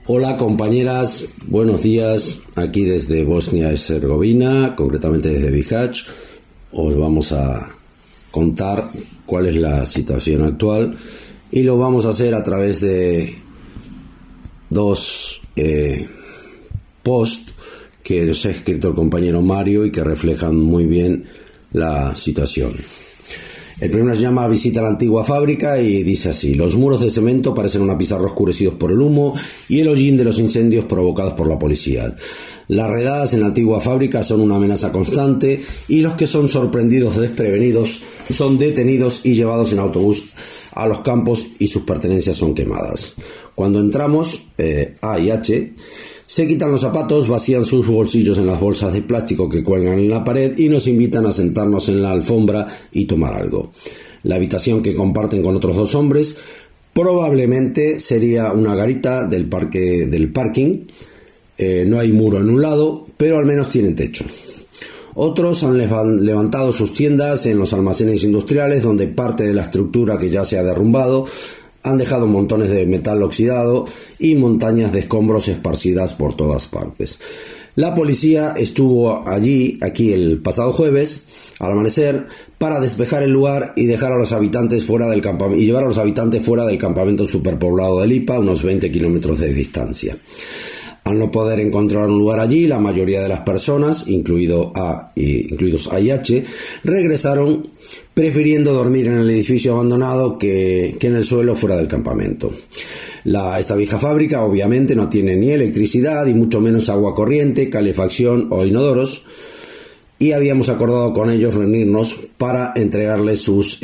Hola compañeras, buenos días, aquí desde Bosnia y Herzegovina, concretamente desde Bihać. Os vamos a contar cuál es la situación actual y lo vamos a hacer a través de dos posts que nos ha escrito el compañero Mario y que reflejan muy bien la situación. El primero se llama Visita a la antigua fábrica y dice así: los muros de cemento parecen una pizarra oscurecidos por el humo y el hollín de los incendios provocados por la policía. Las redadas en la antigua fábrica son una amenaza constante y los que son sorprendidos desprevenidos son detenidos y llevados en autobús a los campos y sus pertenencias son quemadas. Cuando entramos, A y H se quitan los zapatos, vacían sus bolsillos en las bolsas de plástico que cuelgan en la pared y nos invitan a sentarnos en la alfombra y tomar algo. La habitación que comparten con otros dos hombres probablemente sería una garita del parking. No hay muro en un lado, pero al menos tienen techo. Otros han levantado sus tiendas en los almacenes industriales donde parte de la estructura que ya se ha derrumbado han dejado montones de metal oxidado y montañas de escombros esparcidas por todas partes. La policía estuvo aquí el pasado jueves al amanecer para despejar el lugar y dejar a los habitantes fuera del campamento y llevar a los habitantes fuera del campamento superpoblado de Lipa, unos 20 kilómetros de distancia. Al no poder encontrar un lugar allí, la mayoría de las personas, incluidos A y H, regresaron prefiriendo dormir en el edificio abandonado que en el suelo fuera del campamento. Esta vieja fábrica obviamente no tiene ni electricidad y mucho menos agua corriente, calefacción o inodoros, y habíamos acordado con ellos reunirnos para entregarles sus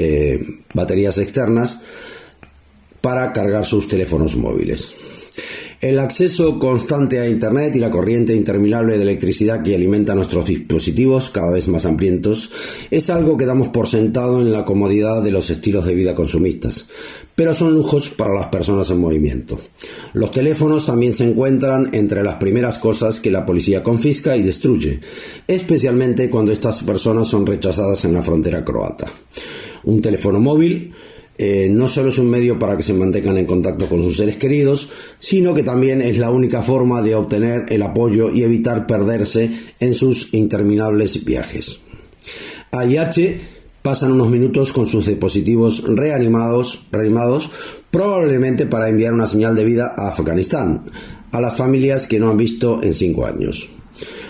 baterías externas para cargar sus teléfonos móviles. El acceso constante a Internet y la corriente interminable de electricidad que alimenta nuestros dispositivos cada vez más hambrientos es algo que damos por sentado en la comodidad de los estilos de vida consumistas, pero son lujos para las personas en movimiento. Los teléfonos también se encuentran entre las primeras cosas que la policía confisca y destruye, especialmente cuando estas personas son rechazadas en la frontera croata. Un teléfono móvil no solo es un medio para que se mantengan en contacto con sus seres queridos, sino que también es la única forma de obtener el apoyo y evitar perderse en sus interminables viajes. A y H pasan unos minutos con sus dispositivos reanimados, probablemente para enviar una señal de vida a Afganistán, a las familias que no han visto en 5 años.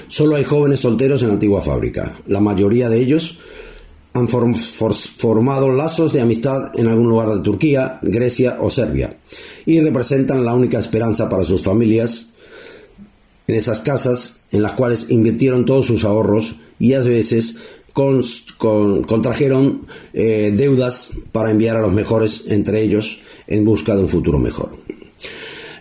Solo hay jóvenes solteros en la antigua fábrica. La mayoría de ellos han formado lazos de amistad en algún lugar de Turquía, Grecia o Serbia y representan la única esperanza para sus familias en esas casas en las cuales invirtieron todos sus ahorros y a veces contrajeron deudas para enviar a los mejores entre ellos en busca de un futuro mejor.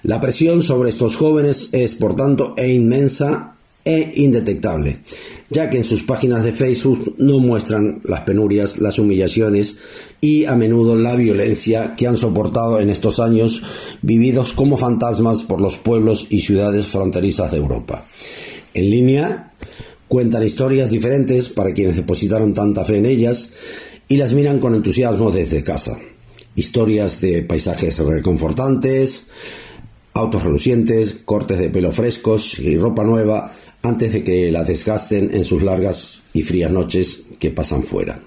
La presión sobre estos jóvenes es, por tanto, inmensa e indetectable, ya que en sus páginas de Facebook no muestran las penurias, las humillaciones y a menudo la violencia que han soportado en estos años vividos como fantasmas por los pueblos y ciudades fronterizas de Europa. En línea cuentan historias diferentes para quienes depositaron tanta fe en ellas y las miran con entusiasmo desde casa. Historias de paisajes reconfortantes, autos relucientes, cortes de pelo frescos y ropa nueva antes de que la desgasten en sus largas y frías noches que pasan fuera.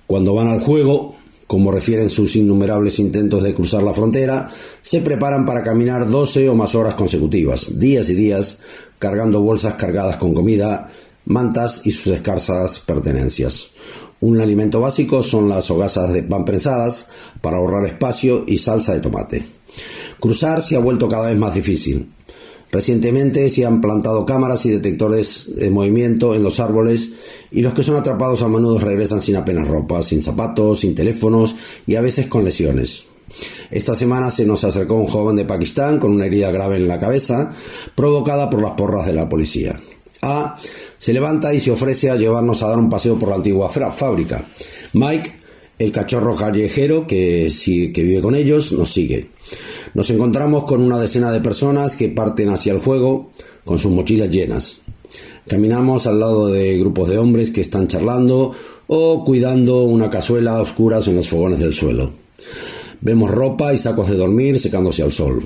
Cuando van al juego, como refieren sus innumerables intentos de cruzar la frontera, se preparan para caminar 12 o más horas consecutivas, días y días, cargando bolsas cargadas con comida, mantas y sus escasas pertenencias. Un alimento básico son las hogazas de pan prensadas para ahorrar espacio y salsa de tomate. Cruzar se ha vuelto cada vez más difícil. Recientemente se han plantado cámaras y detectores de movimiento en los árboles y los que son atrapados a menudo regresan sin apenas ropa, sin zapatos, sin teléfonos y a veces con lesiones. Esta semana se nos acercó un joven de Pakistán con una herida grave en la cabeza provocada por las porras de la policía. A se levanta y se ofrece a llevarnos a dar un paseo por la antigua fábrica. Mike, el cachorro callejero que vive con ellos, nos sigue. Nos encontramos con una decena de personas que parten hacia el juego con sus mochilas llenas. Caminamos al lado de grupos de hombres que están charlando o cuidando una cazuela a oscuras en los fogones del suelo. Vemos ropa y sacos de dormir secándose al sol.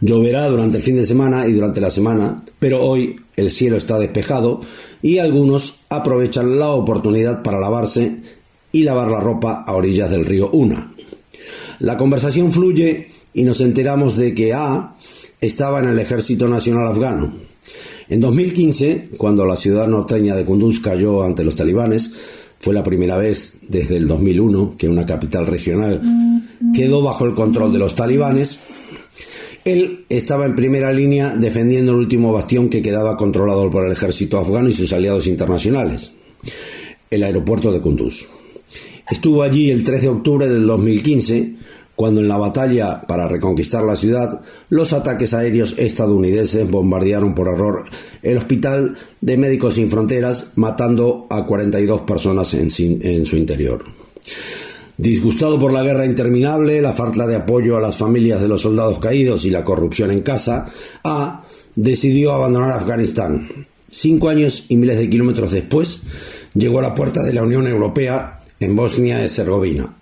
Lloverá durante el fin de semana y durante la semana, pero hoy el cielo está despejado y algunos aprovechan la oportunidad para lavarse y lavar la ropa a orillas del río Una. La conversación fluye y nos enteramos de que A estaba en el Ejército Nacional Afgano. En 2015, cuando la ciudad norteña de Kunduz cayó ante los talibanes, fue la primera vez desde el 2001 que una capital regional quedó bajo el control de los talibanes. Él estaba en primera línea defendiendo el último bastión que quedaba controlado por el ejército afgano y sus aliados internacionales, el aeropuerto de Kunduz. Estuvo allí el 3 de octubre del 2015, cuando en la batalla para reconquistar la ciudad, los ataques aéreos estadounidenses bombardearon por error el Hospital de Médicos Sin Fronteras, matando a 42 personas en su interior. Disgustado por la guerra interminable, la falta de apoyo a las familias de los soldados caídos y la corrupción en casa, A decidió abandonar Afganistán. 5 años y miles de kilómetros después, llegó a la puerta de la Unión Europea en Bosnia y Herzegovina.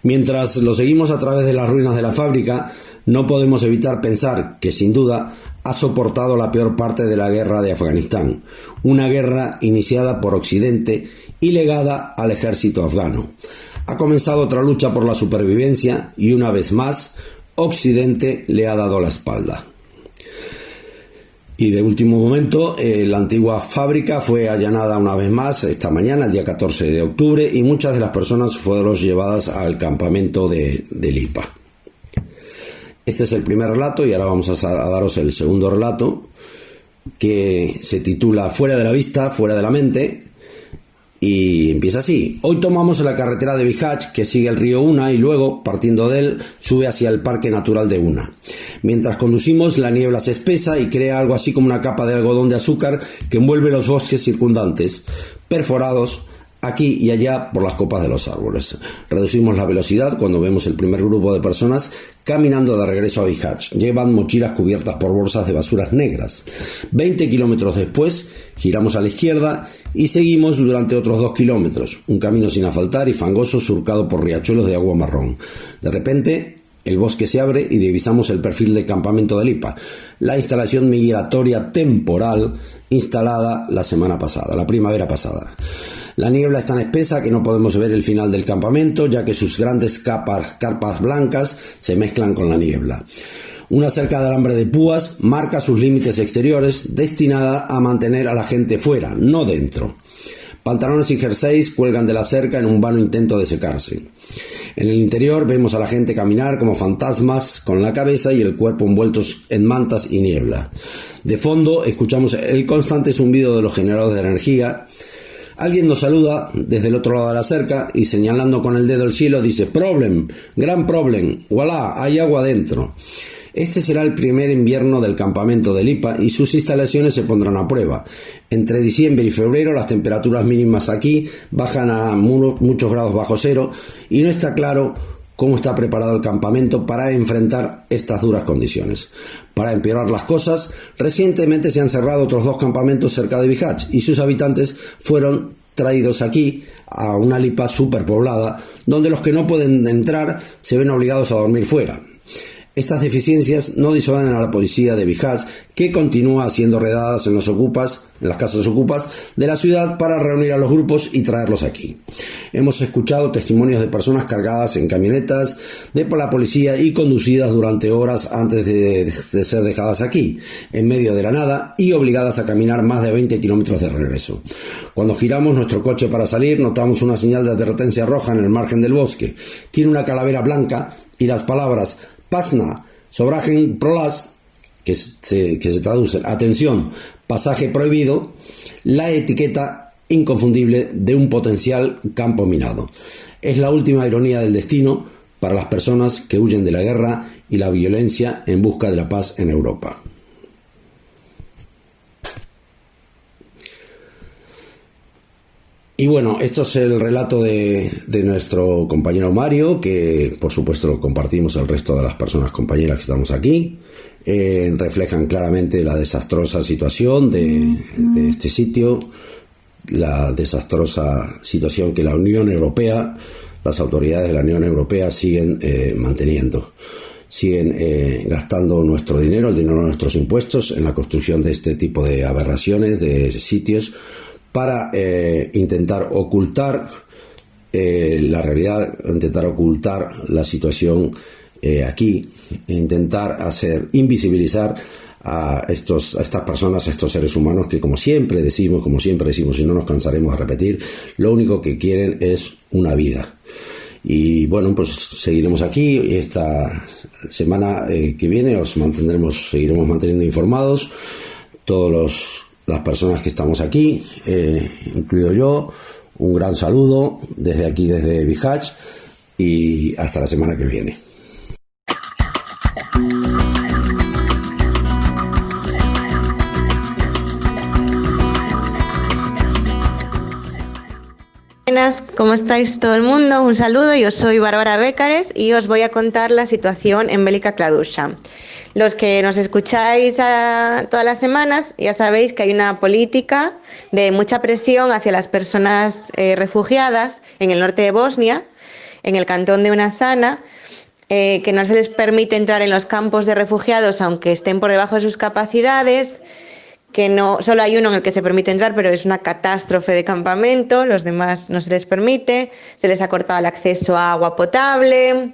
Mientras lo seguimos a través de las ruinas de la fábrica, no podemos evitar pensar que, sin duda, ha soportado la peor parte de la guerra de Afganistán, una guerra iniciada por Occidente y legada al ejército afgano. Ha comenzado otra lucha por la supervivencia y, una vez más, Occidente le ha dado la espalda. Y de último momento, la antigua fábrica fue allanada una vez más esta mañana, el día 14 de octubre, y muchas de las personas fueron llevadas al campamento de Lipa. Este es el primer relato y ahora vamos a daros el segundo relato, que se titula Fuera de la vista, fuera de la mente, y empieza así. Hoy tomamos la carretera de Bihać, que sigue el río Una, y luego, partiendo de él, sube hacia el Parque Natural de Una. Mientras conducimos, la niebla se espesa y crea algo así como una capa de algodón de azúcar que envuelve los bosques circundantes, perforados aquí y allá por las copas de los árboles. Reducimos la velocidad cuando vemos el primer grupo de personas caminando de regreso a Bihać. Llevan mochilas cubiertas por bolsas de basuras negras. 20 kilómetros después, giramos a la izquierda y seguimos durante otros 2 kilómetros. Un camino sin asfaltar y fangoso surcado por riachuelos de agua marrón. De repente, el bosque se abre y divisamos el perfil del campamento de Lipa, la instalación migratoria temporal instalada la primavera pasada. La niebla es tan espesa que no podemos ver el final del campamento, ya que sus grandes carpas blancas se mezclan con la niebla. Una cerca de alambre de púas marca sus límites exteriores, destinada a mantener a la gente fuera, no dentro. Pantalones y jerseys cuelgan de la cerca en un vano intento de secarse. En el interior vemos a la gente caminar como fantasmas, con la cabeza y el cuerpo envueltos en mantas y niebla. De fondo escuchamos el constante zumbido de los generadores de energía. Alguien nos saluda desde el otro lado de la cerca y, señalando con el dedo el cielo, dice: «Problem, gran problem, voilà, hay agua dentro». Este será el primer invierno del campamento de Lipa y sus instalaciones se pondrán a prueba. Entre diciembre y febrero las temperaturas mínimas aquí bajan a muchos grados bajo cero y no está claro cómo está preparado el campamento para enfrentar estas duras condiciones. Para empeorar las cosas, recientemente se han cerrado otros 2 campamentos cerca de Bihać y sus habitantes fueron traídos aquí a una Lipa superpoblada, donde los que no pueden entrar se ven obligados a dormir fuera. Estas deficiencias no disuaden a la policía de Bihać, que continúa haciendo redadas en las casas ocupas de la ciudad para reunir a los grupos y traerlos aquí. Hemos escuchado testimonios de personas cargadas en camionetas de la policía y conducidas durante horas antes de ser dejadas aquí, en medio de la nada, y obligadas a caminar más de 20 kilómetros de regreso. Cuando giramos nuestro coche para salir, notamos una señal de advertencia roja en el margen del bosque. Tiene una calavera blanca y las palabras Pasna, Sobragen Prolas, que se traduce, atención, pasaje prohibido, la etiqueta inconfundible de un potencial campo minado. Es la última ironía del destino para las personas que huyen de la guerra y la violencia en busca de la paz en Europa. Y bueno, esto es el relato de nuestro compañero Mario, que por supuesto lo compartimos al resto de las personas compañeras que estamos aquí. Reflejan claramente la desastrosa situación de este sitio, la desastrosa situación que la Unión Europea, las autoridades de la Unión Europea siguen manteniendo. siguen gastando nuestro dinero, el dinero de nuestros impuestos, en la construcción de este tipo de aberraciones, de sitios, para intentar ocultar la realidad, intentar ocultar la situación aquí, intentar invisibilizar a estas personas, a estos seres humanos que, como siempre decimos y no nos cansaremos de repetir, lo único que quieren es una vida. Y bueno, pues seguiremos aquí y esta semana que viene seguiremos manteniendo informados todas las personas que estamos aquí, incluido yo. Un gran saludo desde aquí, desde Bihać, y hasta la semana que viene. Buenas, ¿cómo estáis todo el mundo? Un saludo, yo soy Bárbara Bécares y os voy a contar la situación en Velika Kladuša. Los que nos escucháis todas las semanas ya sabéis que hay una política de mucha presión hacia las personas refugiadas en el norte de Bosnia, en el cantón de Unasana, que no se les permite entrar en los campos de refugiados aunque estén por debajo de sus capacidades, que no solo hay uno en el que se permite entrar, pero es una catástrofe de campamento, los demás no se les permite, se les ha cortado el acceso a agua potable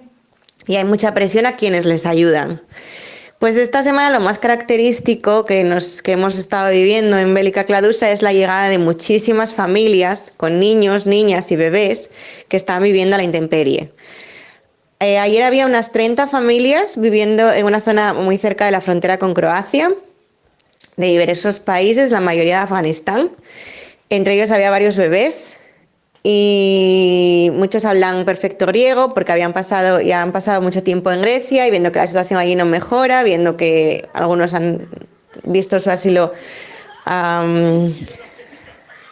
y hay mucha presión a quienes les ayudan. Pues esta semana lo más característico que hemos estado viviendo en Velika Kladuša es la llegada de muchísimas familias con niños, niñas y bebés que están viviendo a la intemperie. Ayer había unas 30 familias viviendo en una zona muy cerca de la frontera con Croacia, de diversos países, la mayoría de Afganistán. Entre ellos había varios bebés y muchos hablan perfecto griego porque han pasado mucho tiempo en Grecia y viendo que la situación allí no mejora, viendo que algunos han visto su asilo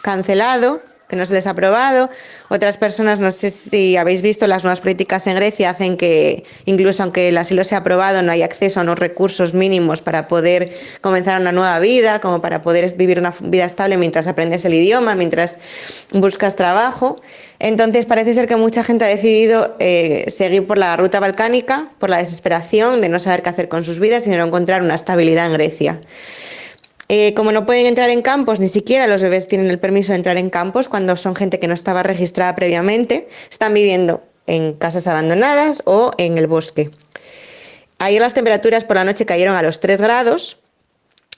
cancelado, que no se les ha aprobado. Otras personas, no sé si habéis visto, las nuevas políticas en Grecia hacen que incluso aunque el asilo sea aprobado no hay acceso a unos recursos mínimos para poder comenzar una nueva vida, como para poder vivir una vida estable mientras aprendes el idioma, mientras buscas trabajo. Entonces parece ser que mucha gente ha decidido seguir por la ruta balcánica, por la desesperación de no saber qué hacer con sus vidas y de no encontrar una estabilidad en Grecia. Como no pueden entrar en campos, ni siquiera los bebés tienen el permiso de entrar en campos cuando son gente que no estaba registrada previamente, están viviendo en casas abandonadas o en el bosque. Ayer las temperaturas por la noche cayeron a los 3 grados.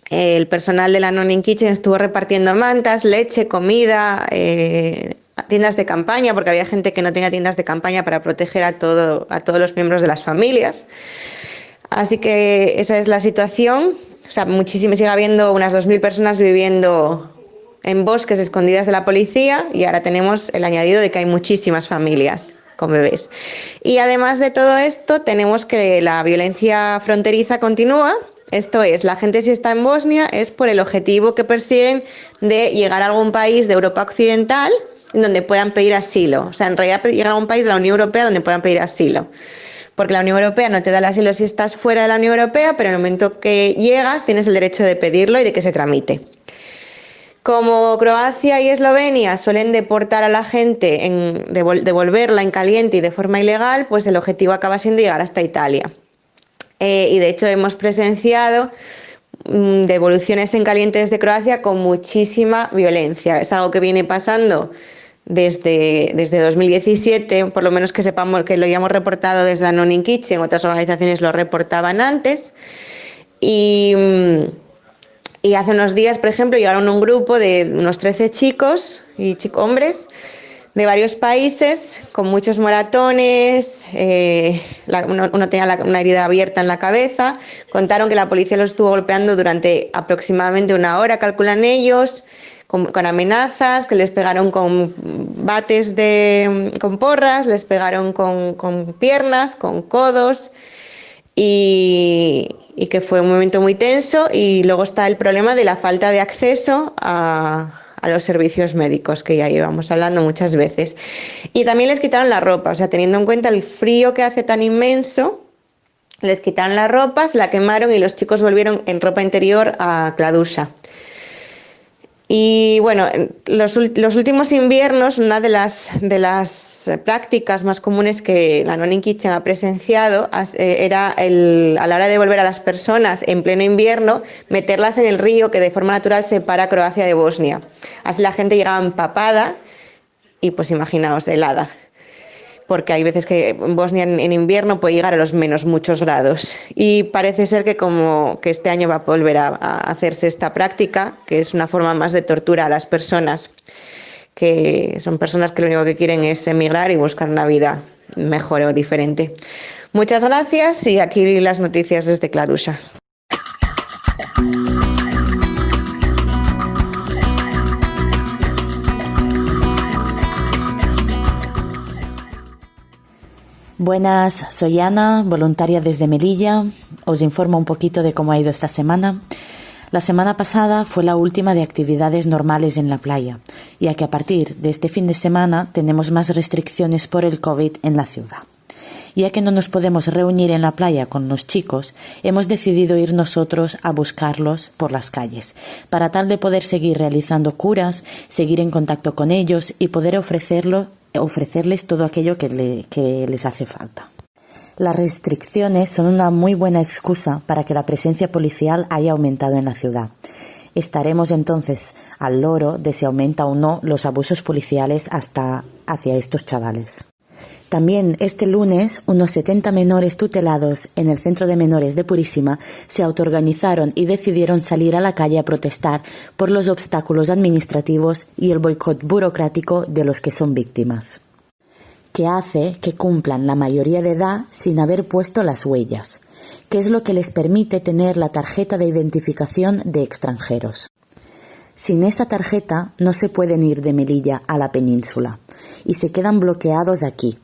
El personal de la Anonim Kitchen estuvo repartiendo mantas, leche, comida, tiendas de campaña, porque había gente que no tenía tiendas de campaña para proteger a todos los miembros de las familias. Así que esa es la situación. O sea, sigue habiendo unas 2.000 personas viviendo en bosques escondidas de la policía y ahora tenemos el añadido de que hay muchísimas familias con bebés. Y además de todo esto, tenemos que la violencia fronteriza continúa. Esto es, la gente si está en Bosnia es por el objetivo que persiguen de llegar a algún país de Europa Occidental donde puedan pedir asilo. O sea, en realidad llegar a un país de la Unión Europea donde puedan pedir asilo. Porque la Unión Europea no te da el asilo si estás fuera de la Unión Europea, pero en el momento que llegas tienes el derecho de pedirlo y de que se tramite. Como Croacia y Eslovenia suelen deportar a la gente, devolverla en caliente y de forma ilegal, pues el objetivo acaba siendo llegar hasta Italia. Y de hecho hemos presenciado devoluciones en caliente desde Croacia con muchísima violencia. Es algo que viene pasando desde 2017, por lo menos que sepamos que lo hayamos reportado desde la Anonim Kitchen, otras organizaciones lo reportaban antes. Y hace unos días, por ejemplo, llegaron un grupo de unos 13 chicos y hombres de varios países con muchos moratones, uno tenía una herida abierta en la cabeza. Contaron que la policía los estuvo golpeando durante aproximadamente 1 hora, calculan ellos, con amenazas, que les pegaron con bates con porras, les pegaron con piernas, con codos y que fue un momento muy tenso. Y luego está el problema de la falta de acceso a los servicios médicos, que ya llevamos hablando muchas veces. Y también les quitaron la ropa, o sea, teniendo en cuenta el frío que hace tan inmenso, les quitaron la ropa, se la quemaron y los chicos volvieron en ropa interior a Kladuša. Y bueno, los últimos inviernos, una de las prácticas más comunes que la Nonin Kitchen ha presenciado era a la hora de volver a las personas en pleno invierno, meterlas en el río que de forma natural separa Croacia de Bosnia. Así la gente llegaba empapada y pues imaginaos, helada, porque hay veces que Bosnia en invierno puede llegar a los menos muchos grados. Y parece ser que como que este año va a volver a hacerse esta práctica, que es una forma más de tortura a las personas, que son personas que lo único que quieren es emigrar y buscar una vida mejor o diferente. Muchas gracias y aquí las noticias desde Kladusha. Buenas, soy Ana, voluntaria desde Melilla. Os informo un poquito de cómo ha ido esta semana. La semana pasada fue la última de actividades normales en la playa, ya que a partir de este fin de semana tenemos más restricciones por el COVID en la ciudad. Ya que no nos podemos reunir en la playa con los chicos, hemos decidido ir nosotros a buscarlos por las calles, para tal de poder seguir realizando curas, seguir en contacto con ellos y poder ofrecerles todo aquello que les hace falta. Las restricciones son una muy buena excusa para que la presencia policial haya aumentado en la ciudad. Estaremos entonces al loro de si aumenta o no los abusos policiales hacia estos chavales. También este lunes, unos 70 menores tutelados en el Centro de Menores de Purísima se autoorganizaron y decidieron salir a la calle a protestar por los obstáculos administrativos y el boicot burocrático de los que son víctimas, que hace que cumplan la mayoría de edad sin haber puesto las huellas, que es lo que les permite tener la tarjeta de identificación de extranjeros. Sin esa tarjeta no se pueden ir de Melilla a la península y se quedan bloqueados aquí,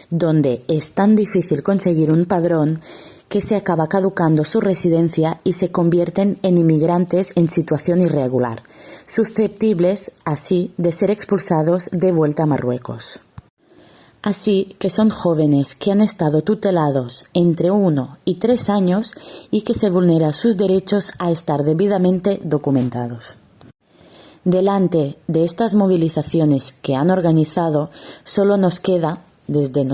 donde es tan difícil conseguir un padrón que se acaba caducando su residencia y se convierten en inmigrantes en situación irregular, susceptibles así de ser expulsados de vuelta a Marruecos. Así que son jóvenes que han estado tutelados entre 1 y 3 años y que se vulneran sus derechos a estar debidamente documentados. Delante de estas movilizaciones que han organizado, solo nos queda, desde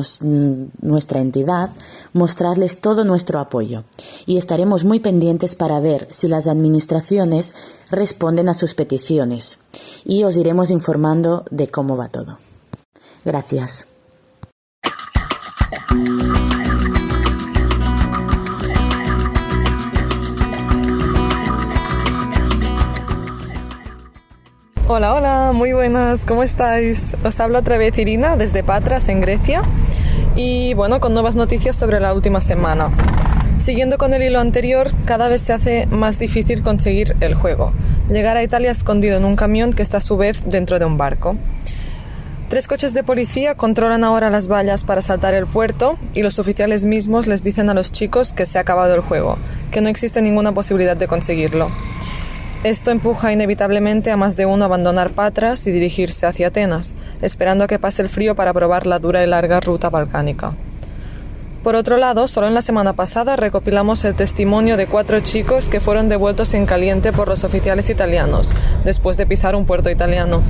nuestra entidad, mostrarles todo nuestro apoyo y estaremos muy pendientes para ver si las administraciones responden a sus peticiones y os iremos informando de cómo va todo. Gracias. Hola, hola, muy buenas, ¿cómo estáis? Os habla otra vez Irina desde Patras, en Grecia, y bueno, con nuevas noticias sobre la última semana. Siguiendo con el hilo anterior, cada vez se hace más difícil conseguir el juego. Llegar a Italia escondido en un camión que está a su vez dentro de un barco. 3 coches de policía controlan ahora las vallas para saltar el puerto y los oficiales mismos les dicen a los chicos que se ha acabado el juego, que no existe ninguna posibilidad de conseguirlo. Esto empuja inevitablemente a más de uno a abandonar Patras y dirigirse hacia Atenas, esperando a que pase el frío para probar la dura y larga ruta balcánica. Por otro lado, solo en la semana pasada recopilamos el testimonio de 4 chicos que fueron devueltos en caliente por los oficiales italianos, después de pisar un puerto italiano.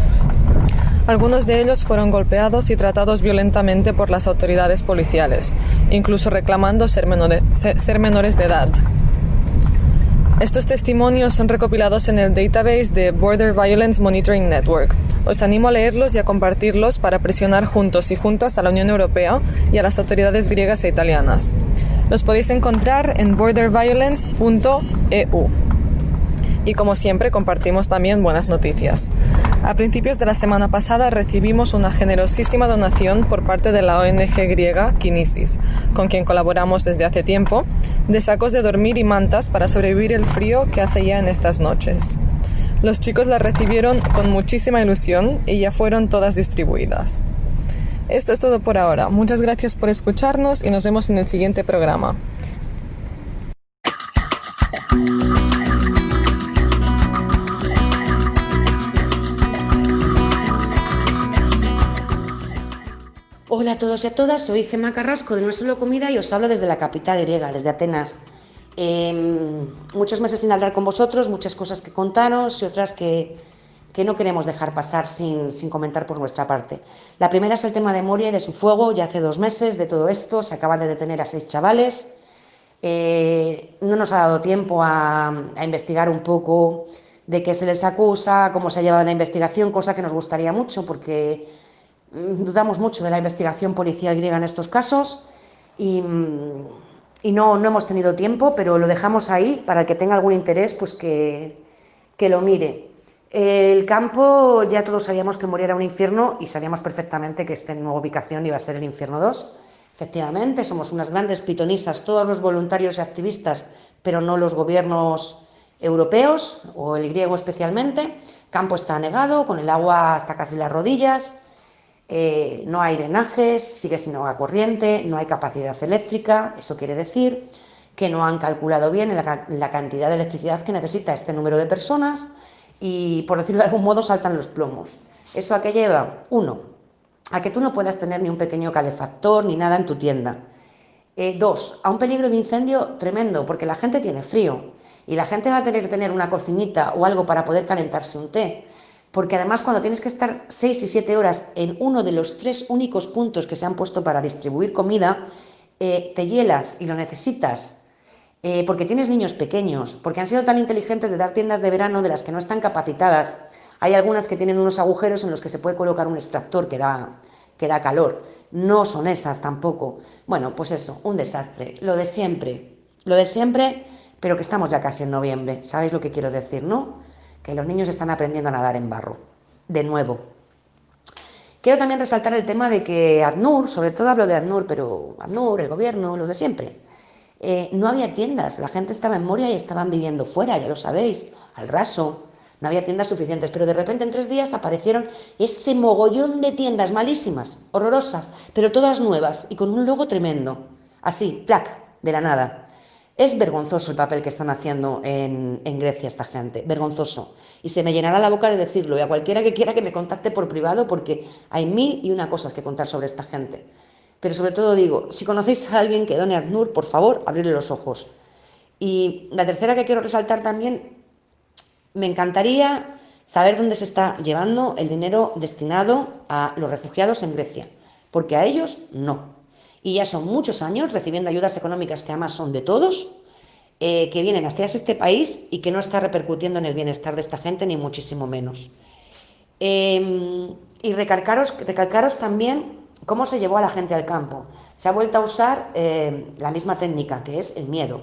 Algunos de ellos fueron golpeados y tratados violentamente por las autoridades policiales, incluso reclamando ser menores de edad. Estos testimonios son recopilados en el database de Border Violence Monitoring Network. Os animo a leerlos y a compartirlos para presionar juntos y juntas a la Unión Europea y a las autoridades griegas e italianas. Los podéis encontrar en borderviolence.eu. Y como siempre, compartimos también buenas noticias. A principios de la semana pasada recibimos una generosísima donación por parte de la ONG griega Kinesis, con quien colaboramos desde hace tiempo, de sacos de dormir y mantas para sobrevivir el frío que hace ya en estas noches. Los chicos las recibieron con muchísima ilusión y ya fueron todas distribuidas. Esto es todo por ahora. Muchas gracias por escucharnos y nos vemos en el siguiente programa. Hola a todos y a todas, soy Gemma Carrasco de No Solo Comida y os hablo desde la capital griega, desde Atenas. Muchos meses sin hablar con vosotros, muchas cosas que contaros y otras que que no queremos dejar pasar sin comentar por nuestra parte. La primera es el tema de Moria y de su fuego. Ya hace 2 meses de todo esto, se acaban de detener a 6 chavales. No nos ha dado tiempo a investigar un poco de qué se les acusa, cómo se ha llevado la investigación, cosa que nos gustaría mucho porque dudamos mucho de la investigación policial griega en estos casos y no hemos tenido tiempo, pero lo dejamos ahí para el que tenga algún interés, pues que lo mire. El campo, ya todos sabíamos que Moria era un infierno y sabíamos perfectamente que esta nueva ubicación iba a ser el infierno 2. Efectivamente, somos unas grandes pitonisas, todos los voluntarios y activistas, pero no los gobiernos europeos, o el griego especialmente. Campo está anegado, con el agua hasta casi las rodillas, no hay drenajes, sigue sin agua corriente, no hay capacidad eléctrica. Eso quiere decir que no han calculado bien la cantidad de electricidad que necesita este número de personas y, por decirlo de algún modo, saltan los plomos. ¿Eso a qué lleva? 1, a que tú no puedas tener ni un pequeño calefactor ni nada en tu tienda. 2, a un peligro de incendio tremendo, porque la gente tiene frío y la gente va a tener que tener una cocinita o algo para poder calentarse un té, porque además cuando tienes que estar 6 y 7 horas en uno de los 3 únicos puntos que se han puesto para distribuir comida, te hielas y lo necesitas, porque tienes niños pequeños, porque han sido tan inteligentes de dar tiendas de verano de las que no están capacitadas. Hay algunas que tienen unos agujeros en los que se puede colocar un extractor que da calor. No son esas tampoco. Bueno, pues eso, un desastre. Lo de siempre, pero que estamos ya casi en noviembre. ¿Sabéis lo que quiero decir, no? Que los niños están aprendiendo a nadar en barro, de nuevo. Quiero también resaltar el tema de que ACNUR, sobre todo hablo de ACNUR, pero ACNUR, el gobierno, los de siempre, no había tiendas, la gente estaba en Moria y estaban viviendo fuera, ya lo sabéis, al raso, no había tiendas suficientes, pero de repente en 3 días aparecieron ese mogollón de tiendas malísimas, horrorosas, pero todas nuevas y con un logo tremendo, así, plac, de la nada. Es vergonzoso el papel que están haciendo en Grecia esta gente, vergonzoso. Y se me llenará la boca de decirlo, y a cualquiera que quiera que me contacte por privado, porque hay 1001 cosas que contar sobre esta gente. Pero sobre todo digo, si conocéis a alguien que done a ACNUR, por favor, abrirle los ojos. Y la tercera que quiero resaltar también, me encantaría saber dónde se está llevando el dinero destinado a los refugiados en Grecia, porque a ellos no. Y ya son muchos años recibiendo ayudas económicas que además son de todos, que vienen hasta este país y que no está repercutiendo en el bienestar de esta gente, ni muchísimo menos. Y recalcaros también cómo se llevó a la gente al campo. Se ha vuelto a usar la misma técnica, que es el miedo.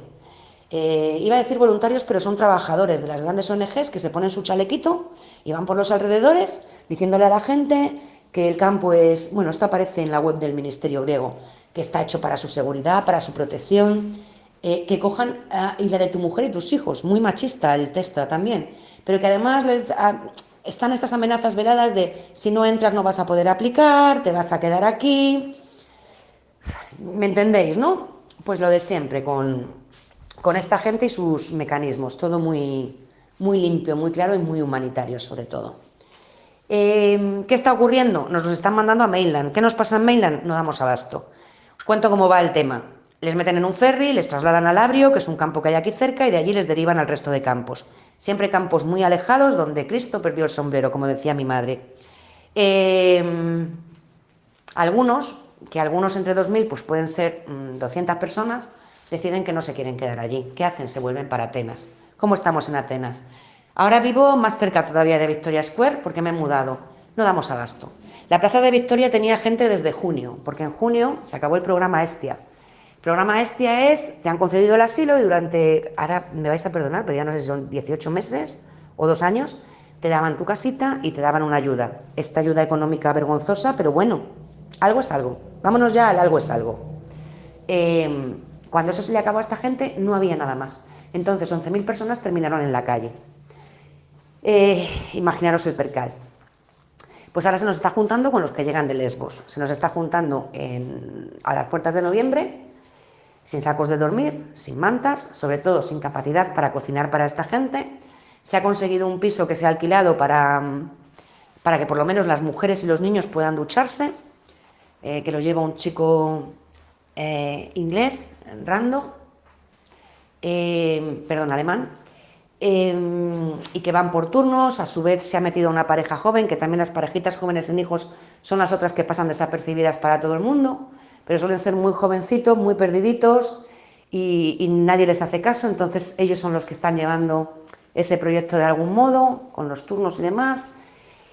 Iba a decir voluntarios, pero son trabajadores de las grandes ONGs que se ponen su chalequito y van por los alrededores diciéndole a la gente que el campo es, bueno, esto aparece en la web del Ministerio griego, que está hecho para su seguridad, para su protección, que cojan y la de tu mujer y tus hijos, muy machista el texto también, pero que además están estas amenazas veladas de si no entras no vas a poder aplicar, te vas a quedar aquí, ¿me entendéis, no? Pues lo de siempre con esta gente y sus mecanismos, todo muy, muy limpio, muy claro y muy humanitario sobre todo. ¿Qué está ocurriendo? Nos los están mandando a Mainland. ¿Qué nos pasa en Mainland? No damos abasto. Os cuento cómo va el tema. Les meten en un ferry, les trasladan al Abrio, que es un campo que hay aquí cerca, y de allí les derivan al resto de campos. Siempre campos muy alejados donde Cristo perdió el sombrero, como decía mi madre. Algunos entre 2000 pues pueden ser 200 personas, deciden que no se quieren quedar allí. ¿Qué hacen? Se vuelven para Atenas. ¿Cómo estamos en Atenas? Ahora vivo más cerca todavía de Victoria Square porque me he mudado. No damos abasto. La plaza de Victoria tenía gente desde junio, porque en junio se acabó el programa Hestia. El programa Hestia es, te han concedido el asilo y durante, ahora me vais a perdonar, pero ya no sé si son 18 meses o 2 años, te daban tu casita y te daban una ayuda. Esta ayuda económica vergonzosa, pero bueno, algo es algo. Vámonos ya al algo es algo. Cuando eso se le acabó a esta gente, no había nada más. Entonces 11.000 personas terminaron en la calle. Imaginaros el percal. Pues ahora se nos está juntando con los que llegan de Lesbos. Se nos está juntando a las puertas de noviembre, sin sacos de dormir, sin mantas, sobre todo sin capacidad para cocinar para esta gente. Se ha conseguido un piso que se ha alquilado para que por lo menos las mujeres y los niños puedan ducharse, que lo lleva un chico inglés, alemán. y que van por turnos. A su vez se ha metido una pareja joven, que también las parejitas jóvenes sin hijos son las otras que pasan desapercibidas para todo el mundo, pero suelen ser muy jovencitos, muy perdiditos y nadie les hace caso. Entonces ellos son los que están llevando ese proyecto de algún modo, con los turnos y demás,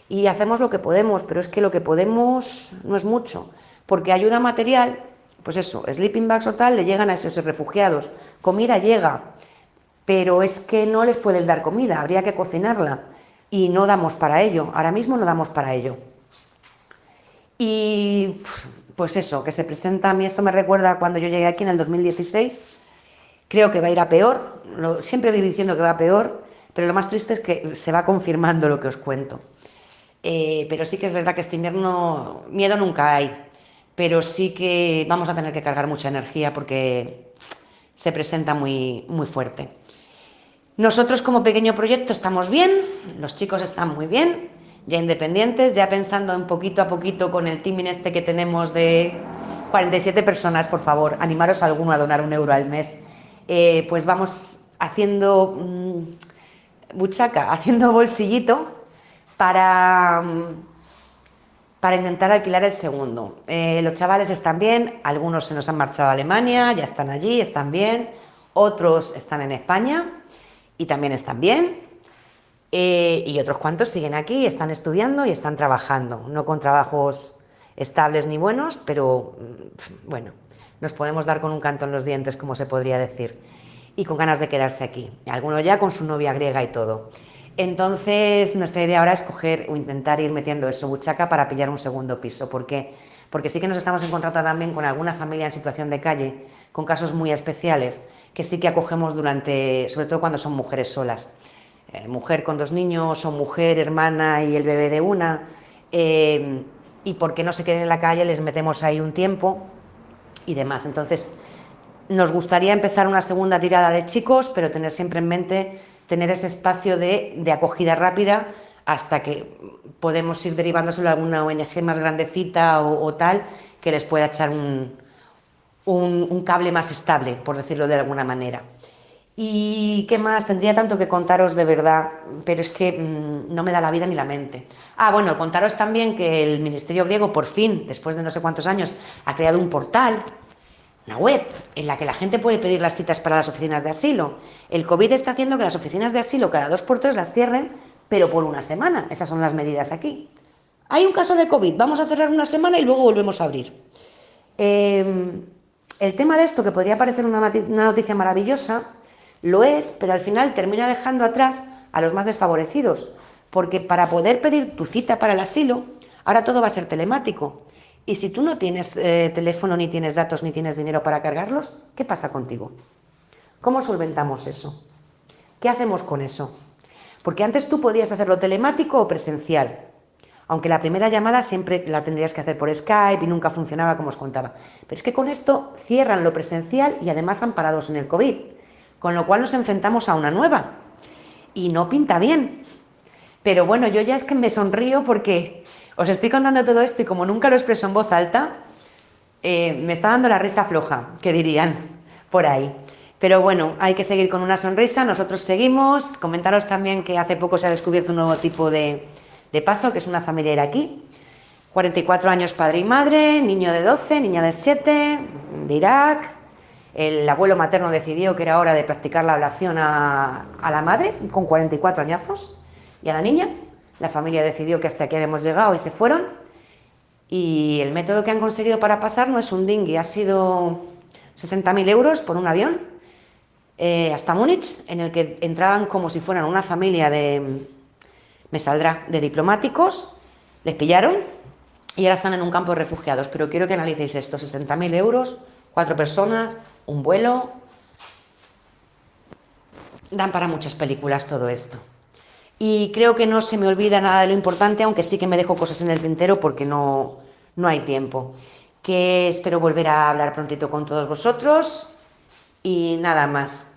y hacemos lo que podemos, pero es que lo que podemos no es mucho, porque ayuda material, pues eso, sleeping bags o tal, le llegan a esos refugiados, comida llega, pero es que no les puedes dar comida, habría que cocinarla, y no damos para ello, ahora mismo no damos para ello. Y pues eso, que se presenta, a mí esto me recuerda cuando yo llegué aquí en el 2016, creo que va a ir a peor, siempre voy diciendo que va a peor, pero lo más triste es que se va confirmando lo que os cuento. Pero sí que es verdad que este invierno miedo nunca hay, pero sí que vamos a tener que cargar mucha energía porque se presenta muy, muy fuerte. Nosotros como pequeño proyecto estamos bien, los chicos están muy bien, ya independientes, ya pensando en poquito a poquito con el teaming este que tenemos de 47 personas, por favor, animaros a alguno a donar €1 al mes. Pues vamos haciendo buchaca, haciendo bolsillito para intentar alquilar el segundo. Los chavales están bien, algunos se nos han marchado a Alemania, ya están allí, están bien, otros están en España y también están bien, y otros cuantos siguen aquí, están estudiando y están trabajando, no con trabajos estables ni buenos, pero bueno, nos podemos dar con un canto en los dientes, como se podría decir, y con ganas de quedarse aquí, algunos ya con su novia griega y todo. Entonces nuestra idea ahora es coger o intentar ir metiendo eso, buchaca, para pillar un segundo piso. ¿Por qué? Porque sí que nos estamos encontrando también con alguna familia en situación de calle, con casos muy especiales, que sí que acogemos sobre todo cuando son mujeres solas. Mujer con 2 niños, o mujer, hermana y el bebé de una, y porque no se queden en la calle les metemos ahí un tiempo y demás. Entonces nos gustaría empezar una segunda tirada de chicos, pero tener siempre en mente tener ese espacio de acogida rápida hasta que podemos ir derivándoselo a alguna ONG más grandecita o tal, que les pueda echar un cable más estable, por decirlo de alguna manera. ¿Y qué más? Tendría tanto que contaros, de verdad, pero es que no me da la vida ni la mente. Bueno, contaros también que el Ministerio griego, por fin, después de no sé cuántos años, ha creado un portal, una web, en la que la gente puede pedir las citas para las oficinas de asilo. El COVID está haciendo que las oficinas de asilo cada 2x3 las cierren, pero por una semana. Esas son las medidas aquí. Hay un caso de COVID, vamos a cerrar una semana y luego volvemos a abrir. El tema de esto, que podría parecer una noticia maravillosa, lo es, pero al final termina dejando atrás a los más desfavorecidos, porque para poder pedir tu cita para el asilo, ahora todo va a ser telemático. Y si tú no tienes teléfono, ni tienes datos, ni tienes dinero para cargarlos, ¿qué pasa contigo? ¿Cómo solventamos eso? ¿Qué hacemos con eso? Porque antes tú podías hacerlo telemático o presencial, aunque la primera llamada siempre la tendrías que hacer por Skype y nunca funcionaba, como os contaba. Pero es que con esto cierran lo presencial y además amparados en el COVID, con lo cual nos enfrentamos a una nueva y no pinta bien. Pero bueno, yo ya es que me sonrío porque os estoy contando todo esto y como nunca lo expreso en voz alta, me está dando la risa floja, que dirían por ahí. Pero bueno, hay que seguir con una sonrisa, nosotros seguimos. Comentaros también que hace poco se ha descubierto un nuevo tipo de paso, que es una familia iraquí, 44 años padre y madre, niño de 12, niña de 7, de Irak. El abuelo materno decidió que era hora de practicar la ablación a la madre, con 44 añazos, y a la niña. La familia decidió que hasta aquí habíamos llegado y se fueron. Y el método que han conseguido para pasar no es un dinghy, ha sido 60.000 euros por un avión hasta Múnich, en el que entraban como si fueran una familia de diplomáticos, les pillaron y ahora están en un campo de refugiados. Pero quiero que analicéis esto: 60.000 euros, 4 personas, un vuelo. Dan para muchas películas todo esto. Y creo que no se me olvida nada de lo importante, aunque sí que me dejo cosas en el tintero porque no hay tiempo. Que espero volver a hablar prontito con todos vosotros y nada más.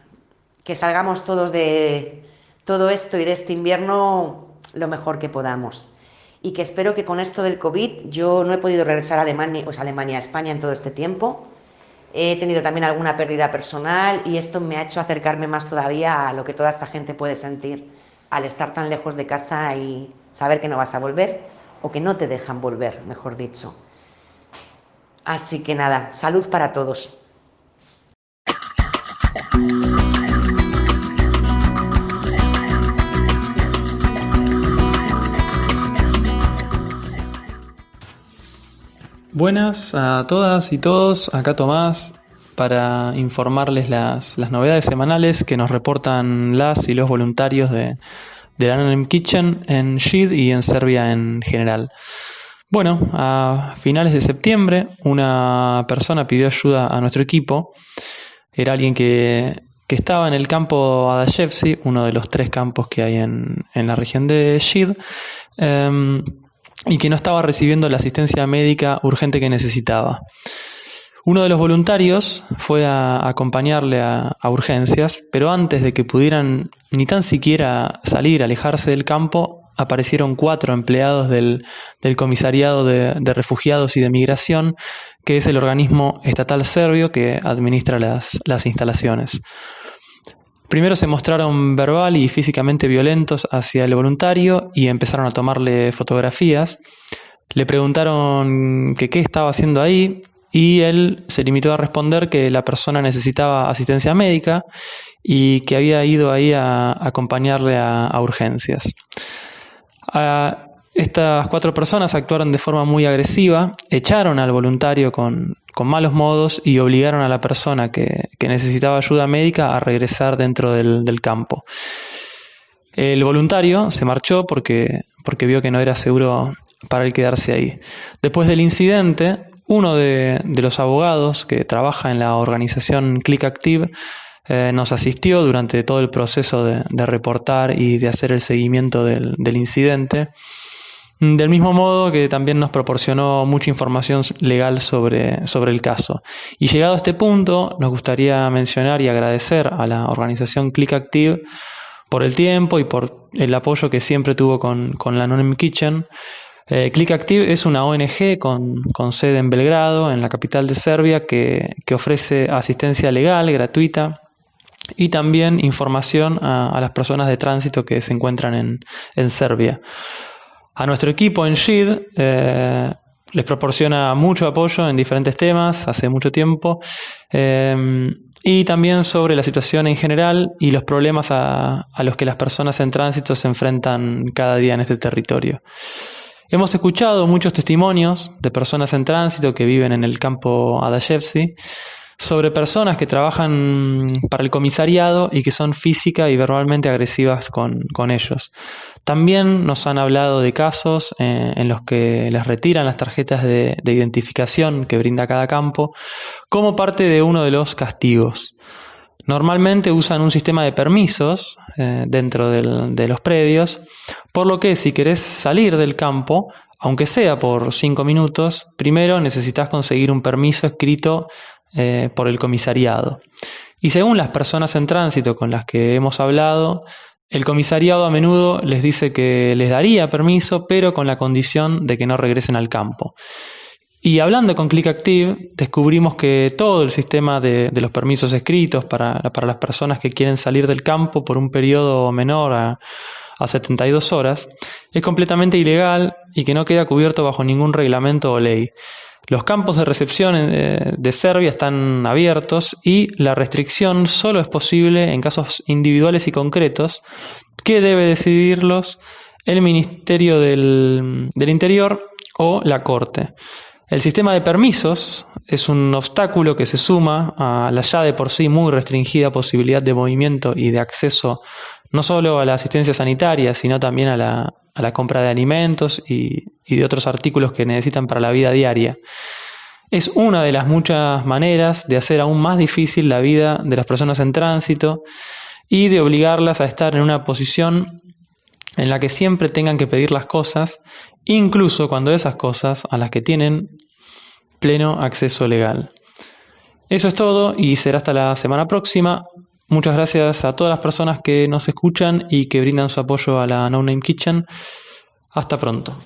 Que salgamos todos de todo esto y de este invierno lo mejor que podamos. Y que espero que con esto del COVID, yo no he podido regresar a Alemania, a España en todo este tiempo. he tenido también alguna pérdida personal y esto me ha hecho acercarme más todavía a lo que toda esta gente puede sentir al estar tan lejos de casa y saber que no vas a volver o que no te dejan volver, mejor dicho. Así que nada, salud para todos. Buenas a todas y todos, acá Tomás para informarles las novedades semanales que nos reportan las y los voluntarios de la Anonymous Kitchen en SHID y en Serbia en general. Bueno, a finales de septiembre una persona pidió ayuda a nuestro equipo. Era alguien que estaba en el campo Adashevci, uno de los 3 campos que hay en la región de SHID, y que no estaba recibiendo la asistencia médica urgente que necesitaba. Uno de los voluntarios fue a acompañarle a urgencias, pero antes de que pudieran ni tan siquiera salir, alejarse del campo, aparecieron 4 empleados del Comisariado de Refugiados y de Migración, que es el organismo estatal serbio que administra las instalaciones. Primero se mostraron verbal y físicamente violentos hacia el voluntario y empezaron a tomarle fotografías. Le preguntaron que qué estaba haciendo ahí y él se limitó a responder que la persona necesitaba asistencia médica y que había ido ahí a acompañarle a urgencias. Estas 4 personas actuaron de forma muy agresiva, echaron al voluntario con malos modos y obligaron a la persona que necesitaba ayuda médica a regresar dentro del campo. El voluntario se marchó porque vio que no era seguro para él quedarse ahí. Después del incidente, uno de los abogados que trabaja en la organización Click Active nos asistió durante todo el proceso de reportar y de hacer el seguimiento del incidente. Del mismo modo que también nos proporcionó mucha información legal sobre el caso. Y llegado a este punto, nos gustaría mencionar y agradecer a la organización Click Active por el tiempo y por el apoyo que siempre tuvo con la Anonymous Kitchen. Click Active es una ONG con sede en Belgrado, en la capital de Serbia, que ofrece asistencia legal gratuita y también información a las personas de tránsito que se encuentran en Serbia. A nuestro equipo en SHID les proporciona mucho apoyo en diferentes temas hace mucho tiempo y también sobre la situación en general y los problemas a los que las personas en tránsito se enfrentan cada día en este territorio. Hemos escuchado muchos testimonios de personas en tránsito que viven en el campo Adashevci sobre personas que trabajan para el comisariado y que son física y verbalmente agresivas con ellos. También nos han hablado de casos en los que les retiran las tarjetas de identificación que brinda cada campo como parte de uno de los castigos. Normalmente usan un sistema de permisos dentro de los predios, por lo que si querés salir del campo, aunque sea por 5 minutos, primero necesitas conseguir un permiso escrito por el comisariado. Y según las personas en tránsito con las que hemos hablado, el comisariado a menudo les dice que les daría permiso, pero con la condición de que no regresen al campo. Y hablando con Click Active, descubrimos que todo el sistema de los permisos escritos para las personas que quieren salir del campo por un periodo menor a 72 horas es completamente ilegal y que no queda cubierto bajo ningún reglamento o ley. Los campos de recepción de Serbia están abiertos y la restricción solo es posible en casos individuales y concretos que debe decidirlos el Ministerio del Interior o la Corte. El sistema de permisos es un obstáculo que se suma a la ya de por sí muy restringida posibilidad de movimiento y de acceso no solo a la asistencia sanitaria, sino también a la compra de alimentos y de otros artículos que necesitan para la vida diaria. Es una de las muchas maneras de hacer aún más difícil la vida de las personas en tránsito y de obligarlas a estar en una posición en la que siempre tengan que pedir las cosas, incluso cuando esas cosas a las que tienen pleno acceso legal. Eso es todo y será hasta la semana próxima. Muchas gracias a todas las personas que nos escuchan y que brindan su apoyo a la No Name Kitchen. Hasta pronto.